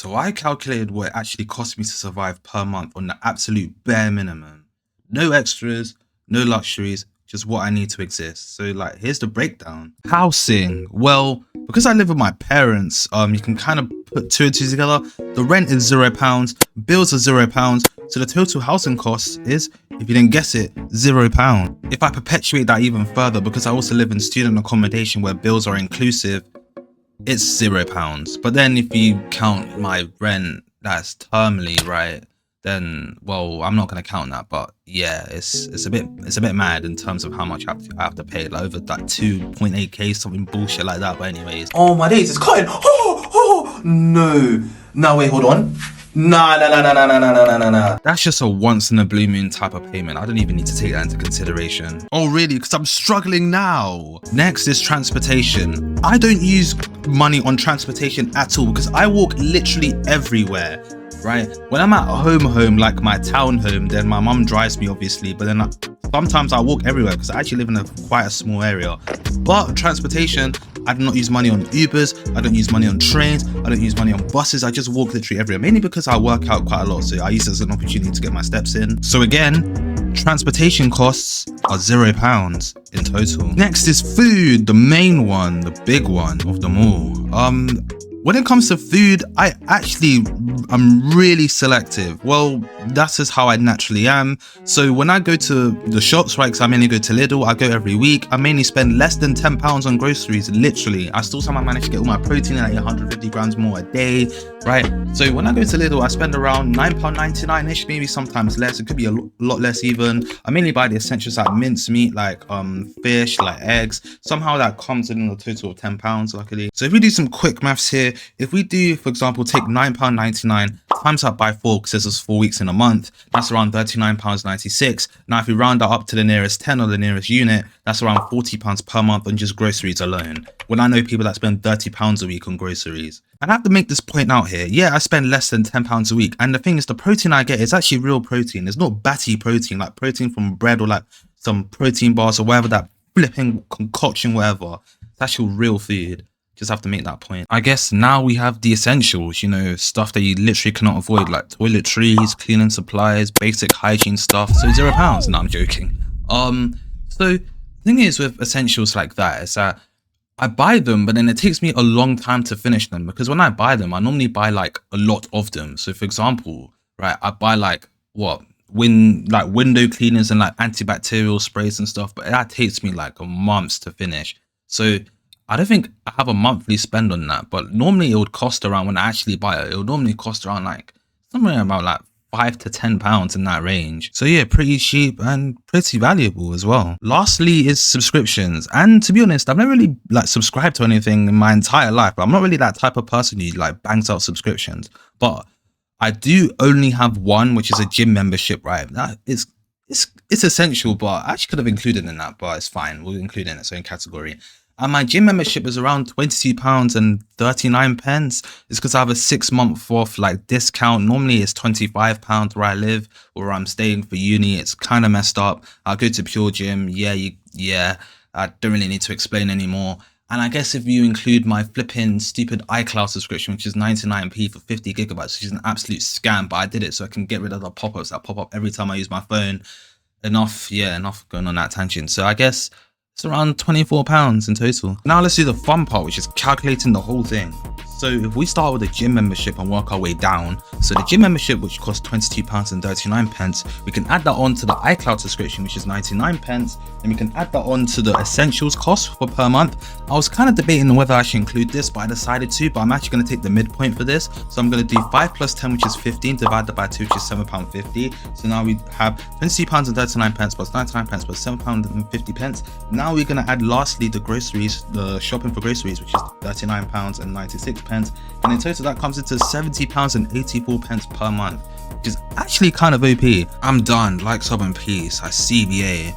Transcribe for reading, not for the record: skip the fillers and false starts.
So I calculated what it actually cost me to survive per month on the absolute bare minimum. No extras, no luxuries, just what I need to exist. So like, here's the breakdown. Housing. Well, because I live with my parents, you can kind of put two and two together. The rent is £0, bills are £0. So the total housing cost is, if you didn't guess it, £0. If I perpetuate that even further, because I also live in student accommodation where bills are inclusive, it's £0. But then if you count my rent that's termly, right, then, well, I'm not gonna count that, but yeah, it's a bit mad in terms of how much I have to pay, like over like 2.8k, something bullshit like that. But anyways, oh my days, it's cutting. No, wait, hold on. Nah. that's just a once in a blue moon type of payment. I don't even need to take that into consideration. Oh really? Because I'm struggling now. Next is transportation. I don't use money on transportation at all because I walk literally everywhere. Right, when I'm at home, like my town home, then my mum drives me obviously, but then sometimes I walk everywhere because I actually live in quite a small area. But transportation, I do not use money on Ubers, I don't use money on trains, I don't use money on buses, I just walk literally everywhere, mainly because I work out quite a lot, so I use it as an opportunity to get my steps in. So again, transportation costs are £0 in total. Next is food, the main one, the big one of them all. When it comes to food, I'm really selective. Well, that's just how I naturally am. So when I go to the shops, right, because I mainly go to Lidl, I go every week, I mainly spend less than £10 on groceries, literally. I still somehow manage to get all my protein at 150 grams more a day, right? So when I go to Lidl, I spend around £9.99ish, maybe sometimes less. It could be a lot less even. I mainly buy the essentials like mince meat, like fish, like eggs. Somehow that comes in a total of £10, luckily. So if we do some quick maths here, if we do, for example, take £9.99 times that by 4, because there's 4 weeks in a month, that's around £39.96. Now, if we round that up to the nearest 10 or the nearest unit, that's around £40 per month on just groceries alone. When I know people that spend £30 a week on groceries. And I have to make this point out here. Yeah, I spend less than £10 a week. And the thing is, the protein I get is actually real protein. It's not batty protein, like protein from bread or like some protein bars or whatever, that flipping concoction, whatever. It's actual real food. Just have to make that point. I guess now we have the essentials, you know, stuff that you literally cannot avoid, like toiletries, cleaning supplies, basic hygiene stuff. So £0. No, I'm joking. So the thing is with essentials like that is that I buy them, but then it takes me a long time to finish them, because when I buy them, I normally buy like a lot of them. So for example, right, I buy like window cleaners and like antibacterial sprays and stuff, but that takes me like a month to finish. So I don't think I have a monthly spend on that, but normally it would cost around, when I actually buy it, it would normally cost around like somewhere about like £5 to £10 in that range. So yeah, pretty cheap and pretty valuable as well. Lastly is subscriptions. And to be honest, I've never really like subscribed to anything in my entire life. I'm not really that type of person who like bangs out subscriptions, but I do only have one, which is a gym membership, right? That is, it's essential, but I actually could have included in that, but it's fine. We'll include it in its own category. And my gym membership is around £22.39. It's because I have a 6-month off like discount. Normally it's £25 where I live or where I'm staying for uni. It's kind of messed up. I go to Pure Gym. Yeah, I don't really need to explain anymore. And I guess if you include my flipping stupid iCloud subscription, which is 99p for 50 gigabytes, which is an absolute scam, but I did it so I can get rid of the pop-ups that pop up every time I use my phone. Enough going on that tangent. So I guess it's around £24 in total. Now let's do the fun part, which is calculating the whole thing. So if we start with a gym membership and work our way down, so the gym membership, which costs £22.39, we can add that on to the iCloud subscription, which is 99p, and we can add that on to the essentials cost for per month. I was kind of debating whether I should include this, but I decided to, but I'm actually going to take the midpoint for this. So I'm going to do 5 plus 10, which is 15, divided by 2, which is £7.50. So now we have £22.39 plus 99p plus £7.50. Now we're going to add lastly the groceries, the shopping for groceries, which is £39.96. And in total that comes into £70.84 per month, which is actually kind of OP. I'm done. Like, sub, and peace. I CBA.